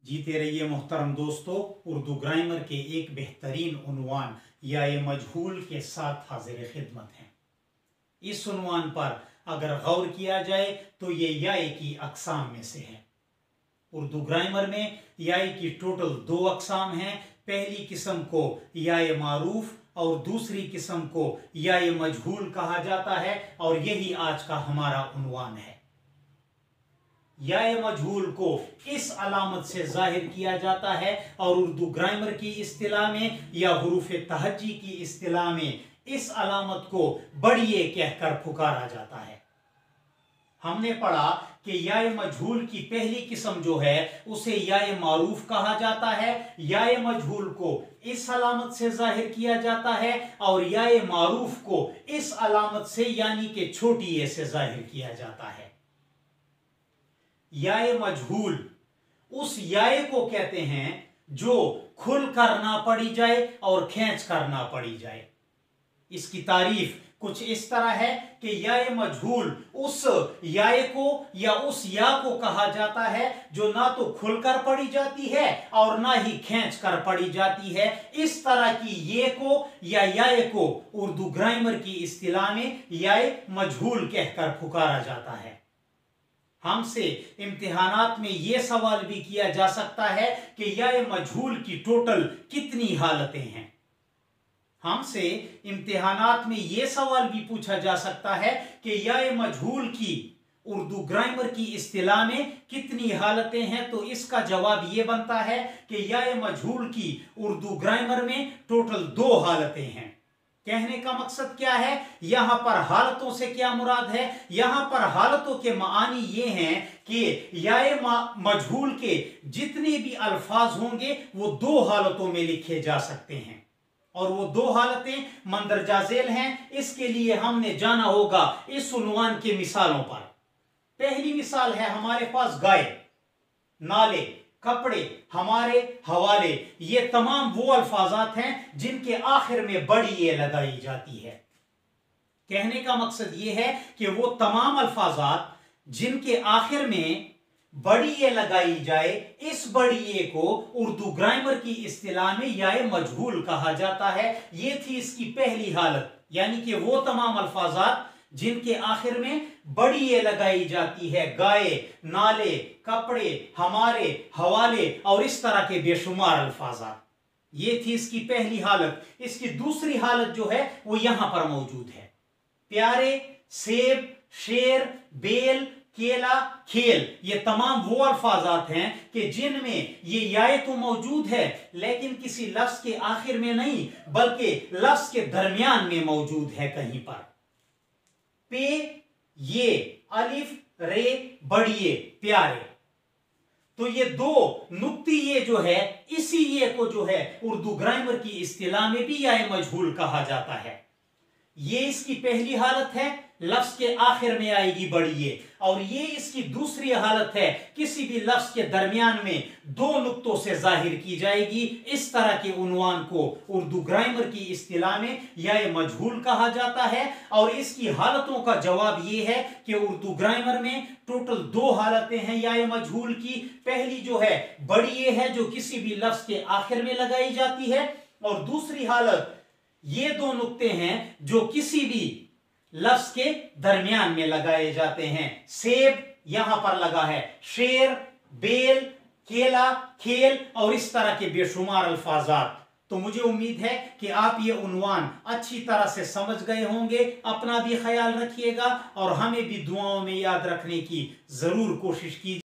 जीते रहिए मोहतरम दोस्तों। उर्दू ग्रामर के एक बेहतरीन उन्वान या ये मजहूल के साथ हाजिर खिदमत हैं। इस उन्वान पर अगर गौर किया जाए तो ये याए की अकसाम में से है। उर्दू ग्रामर में याए की टोटल दो अकसाम हैं। पहली किस्म को याए मारूफ और दूसरी किस्म को याए मजहूल कहा जाता है और यही आज का हमारा उन्वान है। याए मजहूल को इस अलामत से जाहिर किया जाता है और उर्दू ग्रामर की इस्तिलाह में या हुरूफ तहज्जी की इस्तिलाह में इस अलामत को बढ़िए कहकर पुकारा जाता है। हमने पढ़ा कि याए मजहूल की पहली किस्म जो है उसे याए मारूफ कहा जाता है। याए मजहूल को इस अलामत से जाहिर किया जाता है और याए मारूफ को इस अलामत से यानी कि छोटी ए से जाहिर किया जाता है। याए मजहूल उस याए को कहते हैं जो खुल कर ना पढ़ी जाए और खींच कर ना पढ़ी जाए। इसकी तारीफ कुछ इस तरह है कि याए मजहूल उस याए को या उस या को कहा जाता है जो ना तो खुलकर पढ़ी जाती है और ना ही खींच कर पढ़ी जाती है। इस तरह की ये को या याए को उर्दू ग्रामर की इस्तिलाह में याए मजहूल कहकर पुकारा जाता है। हमसे इम्तिहानात में यह सवाल भी किया जा सकता है कि याए मजहूल की टोटल कितनी हालतें हैं। हमसे इम्तिहानात में यह सवाल भी पूछा जा सकता है कि याए मजहूल की उर्दू ग्रामर की इस्तिलाह में कितनी हालतें हैं। तो इसका जवाब यह बनता है कि याए मजहूल की उर्दू ग्रामर में टोटल दो हालतें हैं। कहने का मकसद क्या है, यहां पर हालतों से क्या मुराद है? यहां पर हालतों के मानी ये हैं कि याए मजहूल के जितने भी अल्फाज होंगे वो दो हालतों में लिखे जा सकते हैं और वो दो हालतें मंदरजा झेल हैं। इसके लिए हमने जाना होगा इस उन्वान के मिसालों पर। पहली मिसाल है हमारे पास गाय, नाले, कपड़े, हमारे, हवाले। ये तमाम वो अल्फाजात हैं जिनके आखिर में बड़ी ए लगाई जाती है। कहने का मकसद ये है कि वो तमाम अल्फाजात जिनके आखिर में बड़ी ए लगाई जाए, इस बड़ी ए को उर्दू ग्रामर की इस्तिलाह में याए मजहूल कहा जाता है। ये थी इसकी पहली हालत, यानी कि वो तमाम अल्फाजात जिनके आखिर में बड़ी ए लगाई जाती है। गाय, नाले, कपड़े, हमारे, हवाले और इस तरह के बेशुमार अल्फाजात। ये थी इसकी पहली हालत। इसकी दूसरी हालत जो है वो यहां पर मौजूद है। प्यारे, सेब, शेर, बेल, केला, खेल। ये तमाम वो अल्फाजात हैं कि जिनमें ये याए तो मौजूद है लेकिन किसी लफ्ज के आखिर में नहीं बल्कि लफ्ज के दरमियान में मौजूद है कहीं पर। पे, ये, अलिफ, रे, बढ़िए, प्यारे। तो ये दो नुक्ती ये जो है, इसी ये को जो है उर्दू ग्रामर की इस्तिलाह में भी याए मजहूल कहा जाता है। ये इसकी पहली हालत है, लफ्ज के आखिर में आएगी बड़ी ए, और ये इसकी दूसरी हालत है, किसी भी लफ्ज के दरमियान में दो नुक्तों से जाहिर की जाएगी। इस तरह के उन्वान को उर्दू ग्रामर की इस्तिलाह में याए मजहूल कहा जाता है। और इसकी हालतों का जवाब ये है कि उर्दू ग्रामर में टोटल दो हालतें हैं याए मजहूल की। पहली जो है बड़ी ए है जो किसी भी लफ्ज के आखिर में लगाई जाती है, और दूसरी हालत ये दो नुक्ते हैं जो किसी भी लफ्ज के दरमियान में लगाए जाते हैं। सेब यहां पर लगा है, शेर, बेल, केला, खेल और इस तरह के बेशुमार अल्फाजात। तो मुझे उम्मीद है कि आप ये उन्वान अच्छी तरह से समझ गए होंगे। अपना भी ख्याल रखिएगा और हमें भी दुआओं में याद रखने की जरूर कोशिश कीजिए।